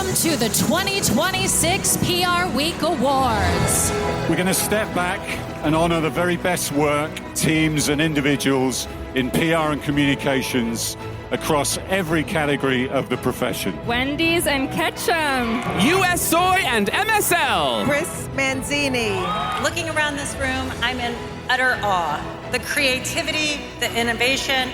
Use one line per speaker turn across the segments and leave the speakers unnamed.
Welcome to the 2026 PRWeek Awards.
We're going to step back and honor the very best work, teams and individuals in PR and communications across every category of the profession.
Wendy's and Ketchum.
US Soy and MSL.
Chris Manzini.
Looking around this room, I'm in utter awe. The creativity, the innovation,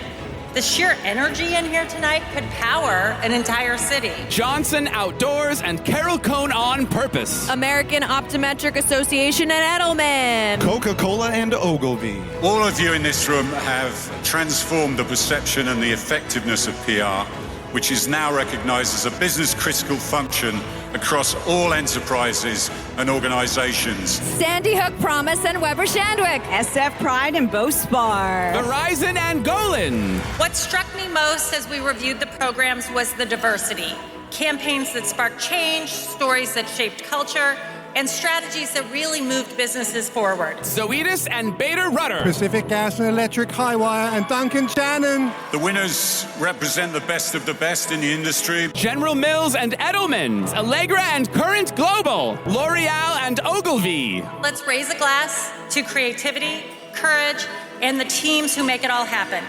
the sheer energy in here tonight could power an entire city.
Johnson Outdoors and Carol Cone on Purpose.
American Optometric Association and Edelman.
Coca-Cola and Ogilvy.
All of you in this room have transformed the perception and the effectiveness of PR, which is now recognized as a business critical function across all enterprises and organizations.
Sandy Hook Promise and Weber Shandwick.
SF Pride and Bo Spar.
Verizon and Golan.
What struck me most as we reviewed the programs was the diversity. Campaigns that sparked change, stories that shaped culture, and strategies that really moved businesses forward.
Zoetis and Bader Rudder.
Pacific Gas and Electric Highwire and Duncan Shannon.
The winners represent the best of the best in the industry.
General Mills and Edelman's. Allegra and Current Global. L'Oreal and Ogilvy.
Let's raise a glass to creativity, courage, and the teams who make it all happen.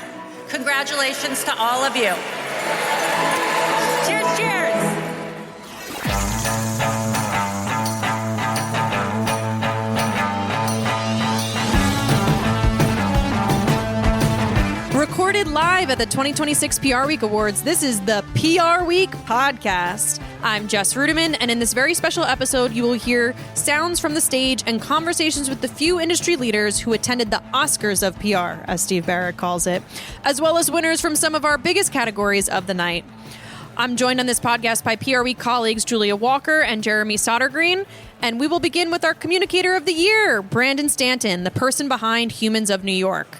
Congratulations to all of you. Cheers, cheers.
Recorded live at the 2026 PRWeek Awards, this is the PRWeek Podcast. I'm Jess Ruderman, and in this very special episode, you will hear sounds from the stage and conversations with the few industry leaders who attended the Oscars of PR, as Steve Barrett calls it, as well as winners from some of our biggest categories of the night. I'm joined on this podcast by PRWeek colleagues Julia Walker and Jeremy Sodergreen, and we will begin with our Communicator of the Year, Brandon Stanton, the person behind Humans of New York.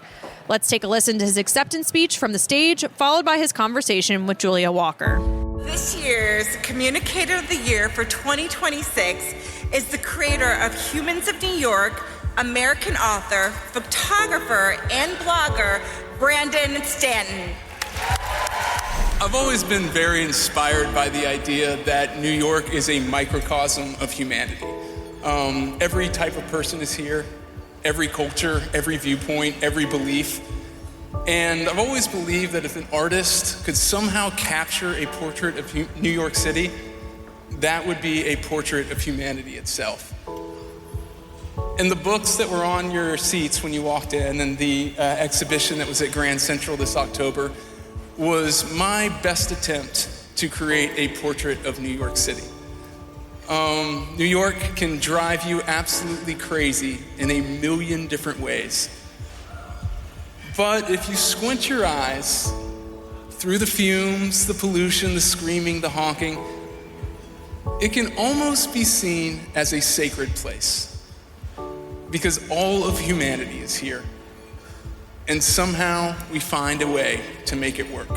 Let's take a listen to his acceptance speech from the stage, followed by his conversation with Julia Walker.
This year's Communicator of the Year for 2026 is the creator of Humans of New York, American author, photographer, and blogger, Brandon Stanton.
I've always been very inspired by the idea that New York is a microcosm of humanity. Every type of person is here. Every culture, every viewpoint, every belief. And I've always believed that if an artist could somehow capture a portrait of New York City, that would be a portrait of humanity itself. And the books that were on your seats when you walked in and the exhibition that was at Grand Central this October was my best attempt to create a portrait of New York City. New York can drive you absolutely crazy in a million different ways. But if you squint your eyes through the fumes, the pollution, the screaming, the honking, it can almost be seen as a sacred place. Because all of humanity is here. And somehow we find a way to make it work.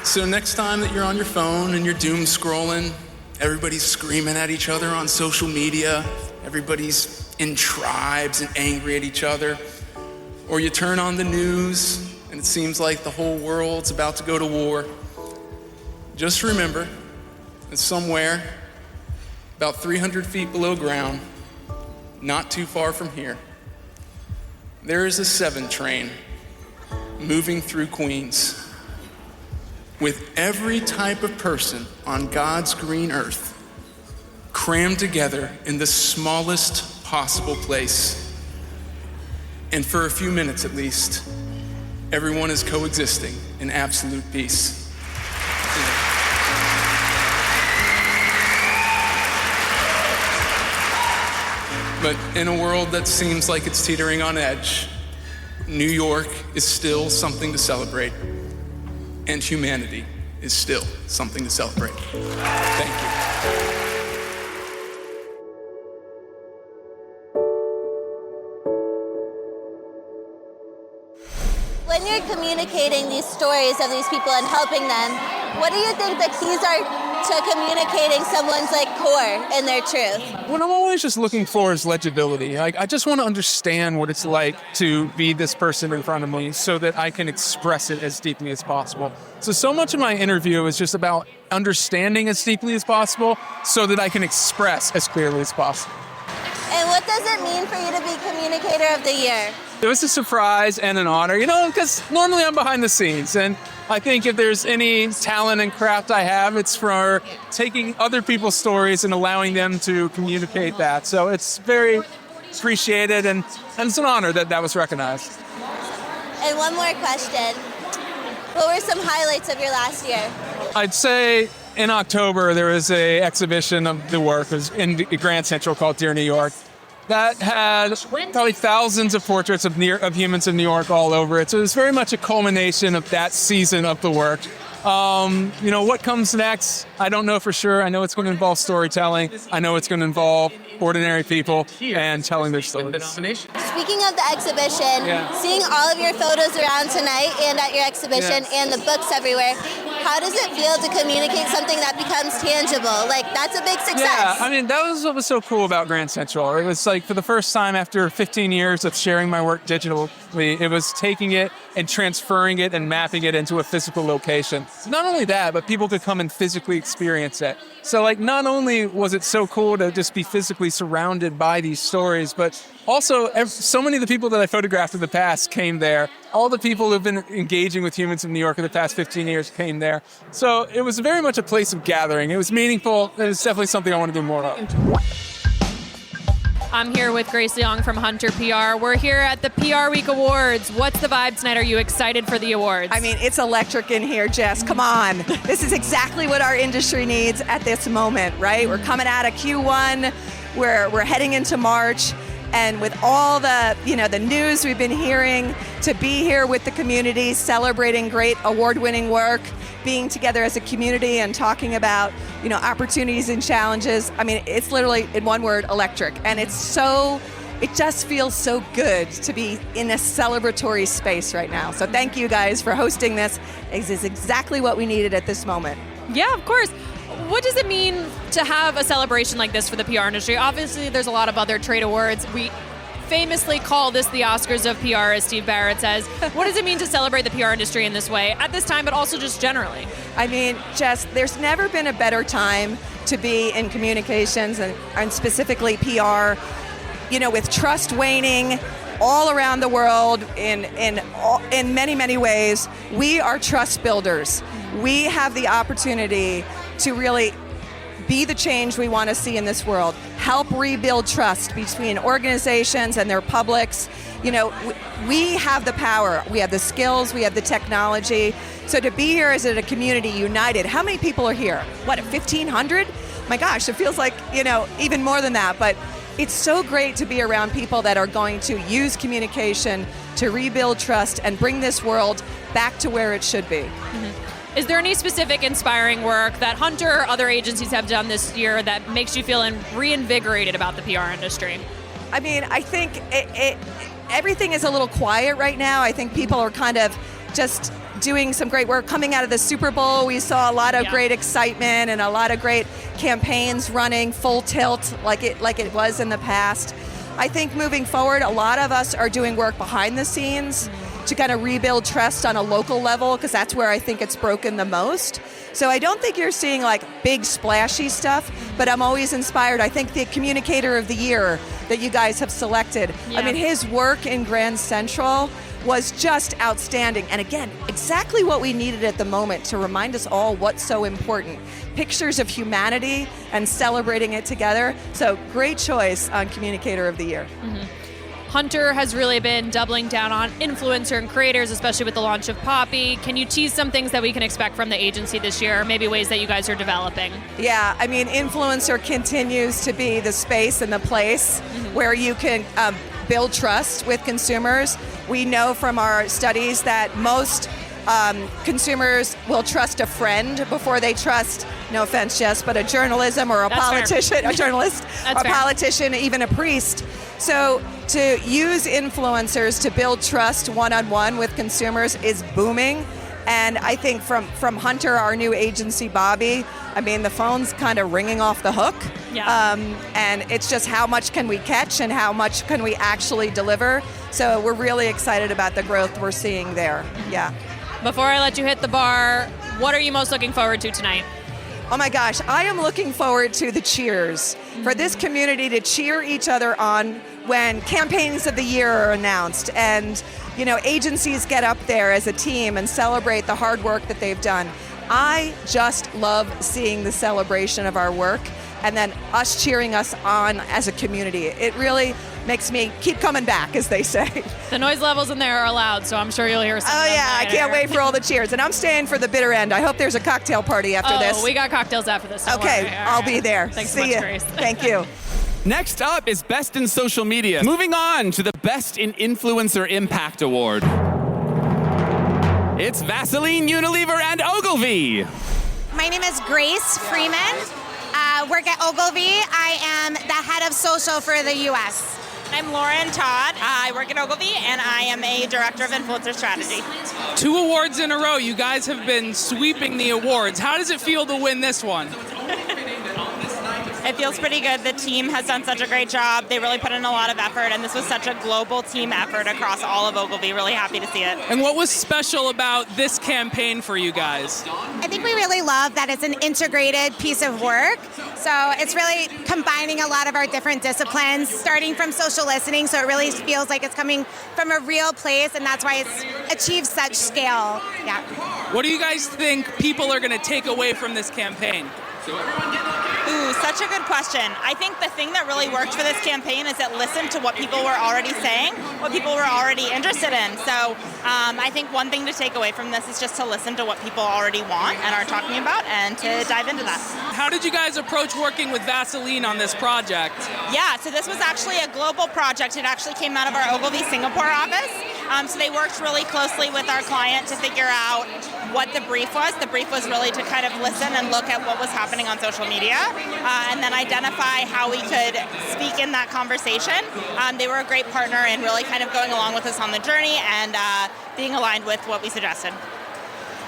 So next time that you're on your phone and you're doom scrolling, everybody's screaming at each other on social media, everybody's in tribes and angry at each other, or you turn on the news and it seems like the whole world's about to go to war, just remember that somewhere about 300 feet below ground, not too far from here, there is a 7 train moving through Queens with every type of person on God's green earth crammed together in the smallest possible place. And for a few minutes at least, everyone is coexisting in absolute peace. But in a world that seems like it's teetering on edge, New York is still something to celebrate. And humanity is still something to celebrate. Thank you.
When you're communicating these stories of these people and helping them, what do you think the keys are to communicating someone's like core and their truth?
What I'm always just looking for is legibility. Like, I just want to understand what it's like to be this person in front of me so that I can express it as deeply as possible. So much of my interview is just about understanding as deeply as possible so that I can express as clearly as possible.
And what does it mean for you to be Communicator of the Year?
It was a surprise and an honor, because normally I'm behind the scenes. And I think if there's any talent and craft I have, it's for taking other people's stories and allowing them to communicate that. So it's very appreciated, and it's an honor that was recognized.
And one more question. What were some highlights of your last year?
I'd say in October, there was an exhibition of the work in Grand Central called Dear New York. That had probably thousands of portraits of humans of New York all over it. So it was very much a culmination of that season of the work. What comes next, I don't know for sure. I know it's going to involve storytelling. I know it's going to involve ordinary people and telling their stories.
Speaking of the exhibition, seeing all of your photos around tonight and at your exhibition and the books everywhere, how does it feel to communicate something that becomes tangible? Like, that's a big success.
Yeah, that was what was so cool about Grand Central. It was like, for the first time after 15 years of sharing my work digitally, it was taking it and transferring it and mapping it into a physical location. Not only that, but people could come and physically experience it. So not only was it so cool to just be physically surrounded by these stories, but also so many of the people that I photographed in the past came there. All the people who've been engaging with humans in New York in the past 15 years came there. So it was very much a place of gathering. It was meaningful. It was definitely something I want to do more of.
I'm here with Grace Leong from Hunter PR. We're here at the PRWeek Awards. What's the vibe tonight? Are you excited for the awards?
It's electric in here, Jess. Come on. This is exactly what our industry needs at this moment, right? We're coming out of Q1. We're heading into March. And with all the news we've been hearing, to be here with the community, celebrating great award-winning work, being together as a community and talking about, opportunities and challenges. It's literally, in one word, electric. And it just feels so good to be in a celebratory space right now. So thank you guys for hosting this. This is exactly what we needed at this moment.
Yeah, of course. What does it mean to have a celebration like this for the PR industry? Obviously, there's a lot of other trade awards. We famously call this the Oscars of PR, as Steve Barrett says. What does it mean to celebrate the PR industry in this way at this time, but also just generally?
Jess, there's never been a better time to be in communications and specifically PR, with trust waning all around the world in many, many ways. We are trust builders. We have the opportunity to really be the change we want to see in this world, help rebuild trust between organizations and their publics. We have the power, we have the skills, we have the technology. So to be here as a community united, how many people are here? 1,500? My gosh, it feels like, even more than that. But it's so great to be around people that are going to use communication to rebuild trust and bring this world back to where it should be.
Mm-hmm. Is there any specific inspiring work that Hunter or other agencies have done this year that makes you feel reinvigorated about the PR industry?
I think everything is a little quiet right now. I think people are kind of just doing some great work. Coming out of the Super Bowl, we saw a lot of great excitement and a lot of great campaigns running full tilt like it was in the past. I think moving forward, a lot of us are doing work behind the scenes to kind of rebuild trust on a local level, because that's where I think it's broken the most. So I don't think you're seeing big splashy stuff, but I'm always inspired. I think the Communicator of the Year that you guys have selected, his work in Grand Central was just outstanding. And again, exactly what we needed at the moment to remind us all what's so important. Pictures of humanity and celebrating it together. So great choice on Communicator of the Year.
Mm-hmm. Hunter has really been doubling down on influencer and creators, especially with the launch of Poppy. Can you tease some things that we can expect from the agency this year, or maybe ways that you guys are developing?
Yeah, influencer continues to be the space and the place where you can build trust with consumers. We know from our studies that most consumers will trust a friend before they trust, no offense, Jess, but a journalism or a politician, a journalist, a politician, even a priest. So to use influencers to build trust one-on-one with consumers is booming. And I think from Hunter, our new agency, Bobby, I mean, the phone's kind of ringing off the hook.
Yeah.
And it's just how much can we catch and how much can we actually deliver. So we're really excited about the growth we're seeing there. Yeah.
Before I let you hit the bar, what are you most looking forward to tonight?
Oh my gosh, I am looking forward to the cheers, for this community to cheer each other on when campaigns of the year are announced and, you know, agencies get up there as a team and celebrate the hard work that they've done. I just love seeing the celebration of our work and then us cheering us on as a community. It really makes me keep coming back, as they say.
The noise levels in there are loud, so I'm sure you'll hear some.
Oh yeah, I can't wait for all the cheers. And I'm staying for the bitter end. I hope there's a cocktail party after this.
Oh, we got cocktails after this. Don't
Okay,
worry. All
I'll
right.
be there.
Thanks
See
so much,
ya.
Grace.
Thank you.
Next up is Best in Social Media. Moving on to the Best in Influencer Impact Award. It's Vaseline, Unilever, and Ogilvy.
My name is Grace Freeman. Work at Ogilvy. I am the head of social for the U.S.
I'm Lauren Todd. I work at Ogilvy, and I am a director of influencer strategy.
2 awards in a row. You guys have been sweeping the awards. How does it feel to win this one?
It feels pretty good. The team has done such a great job. They really put in a lot of effort, and this was such a global team effort across all of Ogilvy. Really happy to see it.
And what was special about this campaign for you guys?
I think we really love that it's an integrated piece of work. So it's really combining a lot of our different disciplines, starting from social listening, so it really feels like it's coming from a real place, and that's why it's achieved such scale. Yeah.
What do you guys think people are going to take away from this campaign?
Ooh, such a good question. I think the thing that really worked for this campaign is it listened to what people were already saying, what people were already interested in. So I think one thing to take away from this is just to listen to what people already want and are talking about and to dive into that.
How did you guys approach working with Vaseline on this project?
Yeah, so this was actually a global project. It actually came out of our Ogilvy Singapore office. So they worked really closely with our client to figure out what the brief was. The brief was really to kind of listen and look at what was happening on social media and then identify how we could speak in that conversation. They were a great partner in really kind of going along with us on the journey and being aligned with what we suggested.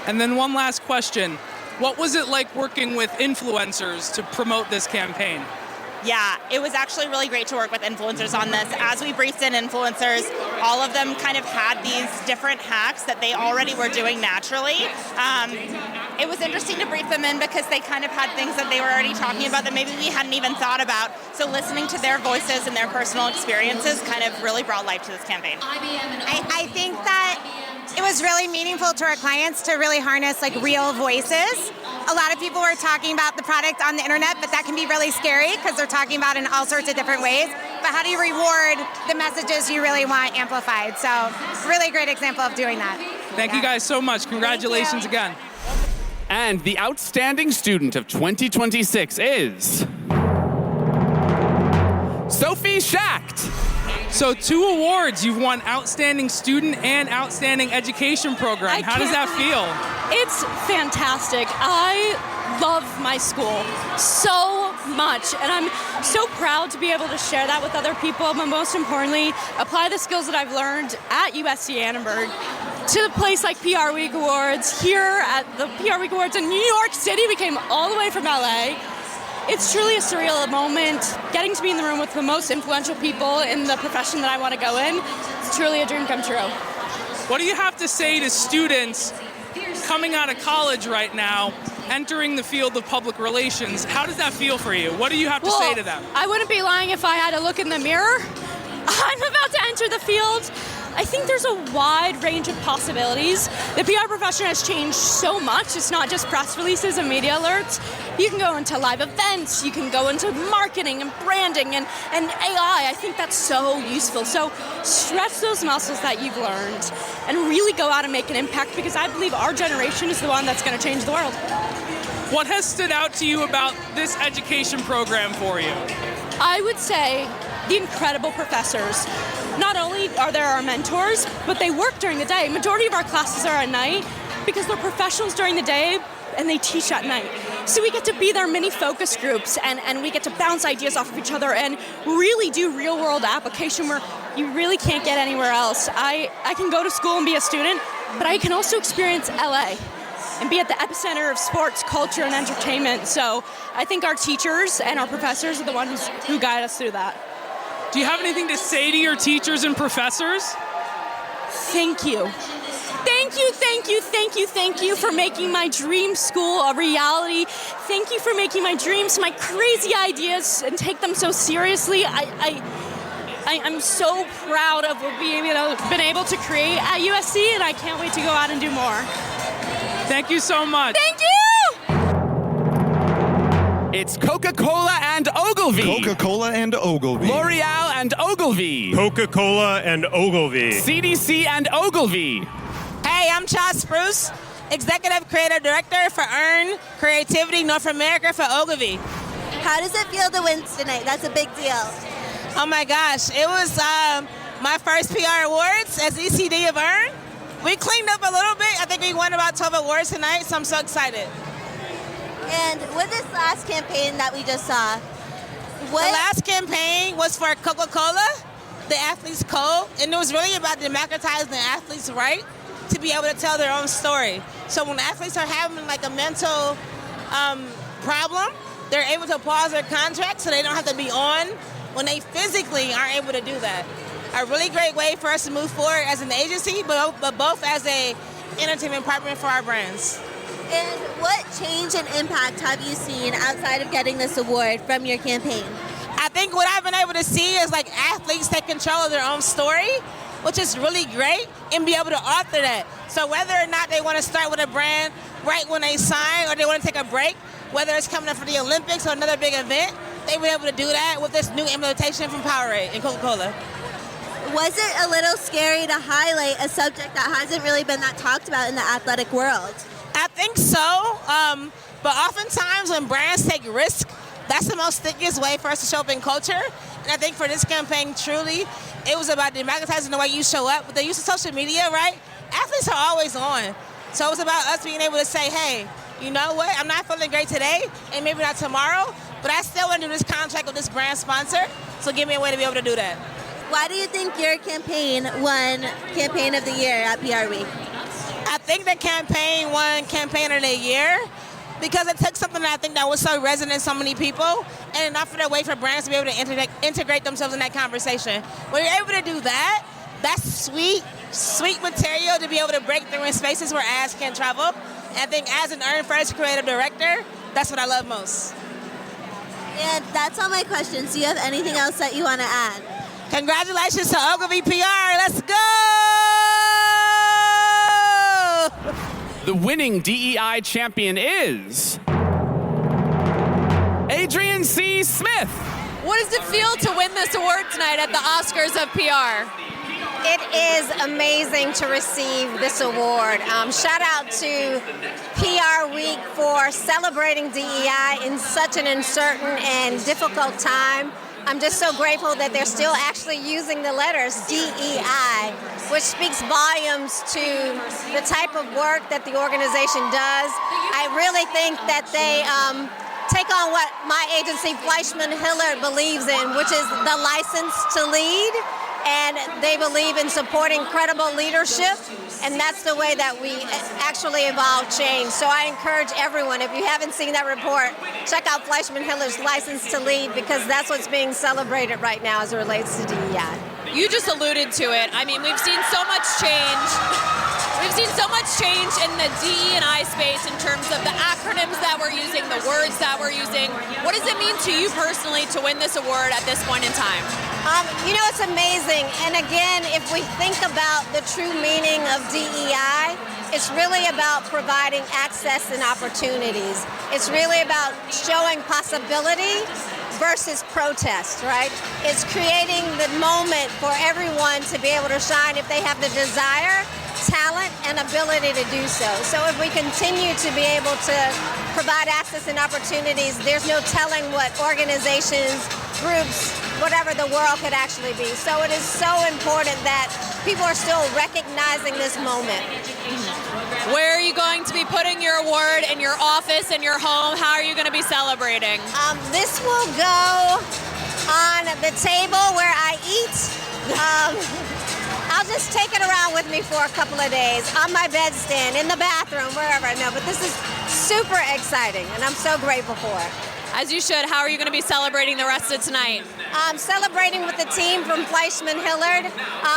And then one last question. What was it like working with influencers to promote this campaign?
Yeah, it was actually really great to work with influencers on this. As we briefed in influencers, all of them kind of had these different hacks that they already were doing naturally. It was interesting to brief them in because they kind of had things that they were already talking about that maybe we hadn't even thought about. So listening to their voices and their personal experiences kind of really brought life to this campaign.
I think that it was really meaningful to our clients to really harness like real voices. A lot of people were talking about the product on the internet, but that can be really scary because they're talking about it in all sorts of different ways. But how do you reward the messages you really want amplified? So really great example of doing that.
Thank you guys so much. Congratulations again.
And the outstanding student of 2026 is Sophie Schacht.
So 2 awards. You've won Outstanding Student and Outstanding Education Program. How does that feel?
It's fantastic. I love my school so much, and I'm so proud to be able to share that with other people, but most importantly, apply the skills that I've learned at USC Annenberg to a place like PRWeek Awards, here at the PRWeek Awards in New York City. We came all the way from LA. It's truly a surreal moment, getting to be in the room with the most influential people in the profession that I want to go in. It's truly a dream come true.
What do you have to say to students coming out of college right now, entering the field of public relations? How does that feel for you? What do you have to say to them?
I wouldn't be lying if I had to look in the mirror. I'm about to enter the field. I think there's a wide range of possibilities. The PR profession has changed so much. It's not just press releases and media alerts. You can go into live events, you can go into marketing and branding and AI. I think that's so useful. So stretch those muscles that you've learned and really go out and make an impact, because I believe our generation is the one that's going to change the world.
What has stood out to you about this education program for you?
I would say the incredible professors. Not only are there our mentors, but they work during the day. Majority of our classes are at night because they're professionals during the day and they teach at night. So we get to be their mini focus groups and we get to bounce ideas off of each other and really do real world application where you really can't get anywhere else. I can go to school and be a student, but I can also experience LA and be at the epicenter of sports, culture, and entertainment. So I think our teachers and our professors are the ones who guide us through that.
Do you have anything to say to your teachers and professors?
Thank you. Thank you for making my dream school a reality. Thank you for making my dreams, my crazy ideas, and take them so seriously. I'm so proud of what we've been able to create at USC, and I can't wait to go out and do more.
Thank you so much.
Thank you!
It's Coca-Cola and Ogilvy.
Coca-Cola and Ogilvy.
L'Oreal and Ogilvy.
Coca-Cola and Ogilvy.
CDC and Ogilvy.
Hey, I'm Chas Spruce, Executive Creative Director for Earn Creativity North America for Ogilvy.
How does it feel to win tonight? That's a big deal.
Oh my gosh, it was my first PR awards as ECD of Earn. We cleaned up a little bit. I think we won about 12 awards tonight, so I'm so excited.
And with this last campaign that we just saw,
The last campaign was for Coca-Cola, the Athletes Code, and it was really about democratizing the athletes' right to be able to tell their own story. So when athletes are having like a mental problem, they're able to pause their contract so they don't have to be on when they physically aren't able to do that. A really great way for us to move forward as an agency, but both as a entertainment partner for our brands.
And what change and impact have you seen outside of getting this award from your campaign?
I think what I've been able to see is like athletes take control of their own story, which is really great, and be able to author that. So whether or not they want to start with a brand right when they sign or they want to take a break, whether it's coming up for the Olympics or another big event, they've been able to do that with this new implementation from Powerade and Coca-Cola.
Was it a little scary to highlight a subject that hasn't really been that talked about in the athletic world?
I think so, but oftentimes when brands take risks, that's the most stickiest way for us to show up in culture. And I think for this campaign, truly, it was about democratizing the way you show up. With the use of social media, right? Athletes are always on. So it was about us being able to say, hey, you know what? I'm not feeling great today, and maybe not tomorrow, but I still want to do this contract with this brand sponsor, so give me a way to be able to do that.
Why do you think your campaign won Campaign of the Year at PR Week?
I think the campaign won Campaign of the Year because it took something that I think that was so resonant in so many people and it offered a way for brands to be able to integrate themselves in that conversation. When you're able to do that, that's sweet material to be able to break through in spaces where ads can't travel. And I think as an Earn First creative director, that's what I love most.
And that's all my questions. Do you have anything else that you want to add?
Congratulations to Ogilvy PR. Let's go!
The winning DEI champion is Adrian C. Smith.
What does it feel to win this award tonight at the Oscars of PR?
It is amazing to receive this award. Shout out to PR Week for celebrating DEI in such an uncertain and difficult time. I'm just so grateful that they're still actually using the letters DEI, which speaks volumes to the type of work that the organization does. I really think that they take on what my agency, Fleischman Hillard, believes in, which is the license to lead. And they believe in supporting credible leadership, and that's the way that we actually evolve change. So I encourage everyone, if you haven't seen that report, check out Fleischman Hiller's License to Lead, because that's what's being celebrated right now as it relates to DEI.
You just alluded to it. I mean, we've seen so much change. We've seen so much change in the DE&I space in terms of the acronyms that we're using, the words that we're using. What does it mean to you personally to win this award at this point in time?
You know, it's amazing. And again, if we think about the true meaning of DEI, it's really about providing access and opportunities. It's really about showing possibility versus protest, right? It's creating the moment for everyone to be able to shine if they have the desire, talent, and ability to do so. So if we continue to be able to provide access and opportunities, there's no telling what organizations, groups, whatever the world could actually be. So it is so important that people are still recognizing this moment.
Where are you going to be putting your award? In your office, in your home? How are you going to be celebrating?
This will go on the table where I eat. I'll just take it around with me for a couple of days on my bedstand, in the bathroom, wherever I know. But this is super exciting, and I'm so grateful for it.
As you should. How are you going to be celebrating the rest of tonight?
Celebrating with the team from Fleischman Hillard.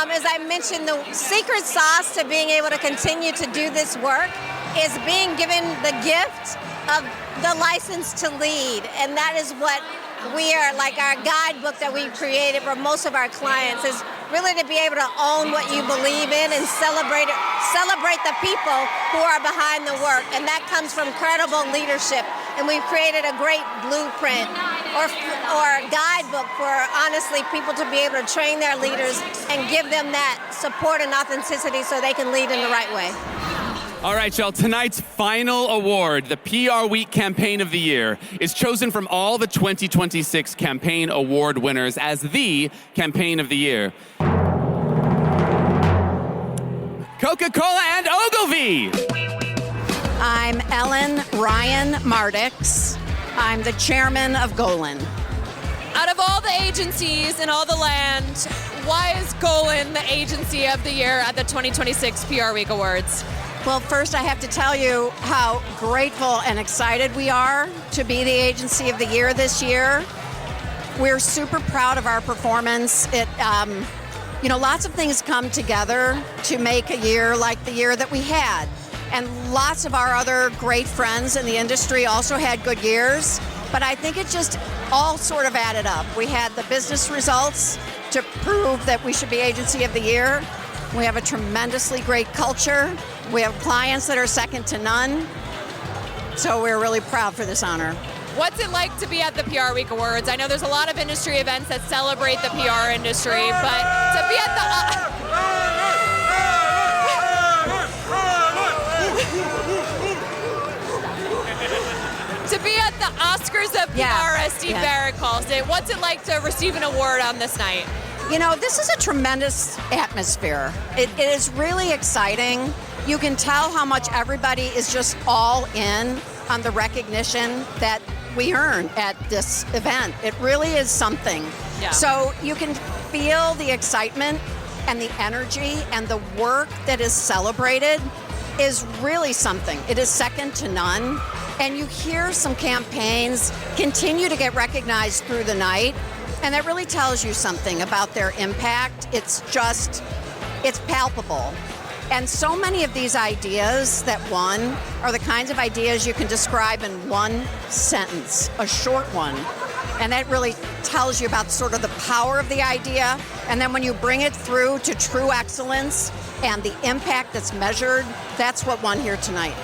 As I mentioned, the secret sauce to being able to continue to do this work is being given the gift of the license to lead. And that is what we are, like our guidebook that we've created for most of our clients, is really to be able to own what you believe in and celebrate the people who are behind the work. And that comes from credible leadership. And we've created a great blueprint or guidebook for, honestly, people to be able to train their leaders and give them that support and authenticity so they can lead in the right way.
All right, y'all, tonight's final award, the PR Week Campaign of the Year, is chosen from all the 2026 Campaign Award winners as the Campaign of the Year. Coca-Cola and Ogilvy!
I'm Ellen Ryan Mardix. I'm the chairman of Golan.
Out of all the agencies in all the land, why is Golan the agency of the year at the 2026 PR Week Awards?
Well, first I have to tell you how grateful and excited we are to be the agency of the year this year. We're super proud of our performance. Lots of things come together to make a year like the year that we had. And lots of our other great friends in the industry also had good years. But I think it just all sort of added up. We had the business results to prove that we should be agency of the year. We have a tremendously great culture. We have clients that are second to none. So we're really proud for this honor.
What's it like to be at the PR Week Awards? I know there's a lot of industry events that celebrate the PR industry, but to be at the Oscars of PR, as Steve Barrett calls it, what's it like to receive an award on this night?
This is a tremendous atmosphere. It is really exciting. You can tell how much everybody is just all in on the recognition that we earn at this event. It really is something.
Yeah.
So you can feel the excitement and the energy, and the work that is celebrated is really something. It is second to none. And you hear some campaigns continue to get recognized through the night, and that really tells you something about their impact. It's palpable. And so many of these ideas that won are the kinds of ideas you can describe in one sentence, a short one. And that really tells you about sort of the power of the idea. And then when you bring it through to true excellence and the impact that's measured, that's what won here tonight.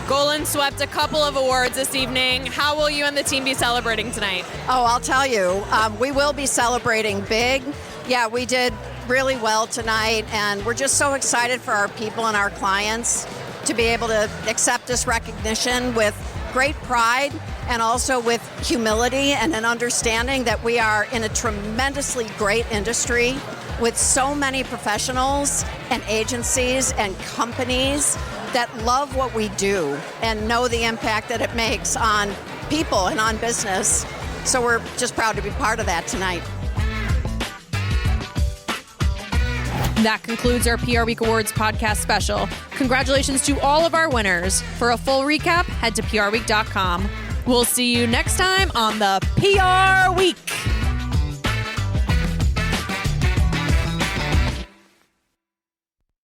Golan swept a couple of awards this evening. How will you and the team be celebrating tonight?
Oh, I'll tell you, we will be celebrating big. Yeah, we did really well tonight, and we're just so excited for our people and our clients to be able to accept this recognition with great pride and also with humility and an understanding that we are in a tremendously great industry with so many professionals and agencies and companies that love what we do and know the impact that it makes on people and on business. So we're just proud to be part of that tonight.
That concludes our PR Week Awards podcast special. Congratulations to all of our winners. For a full recap, head to prweek.com. We'll see you next time on the PR Week.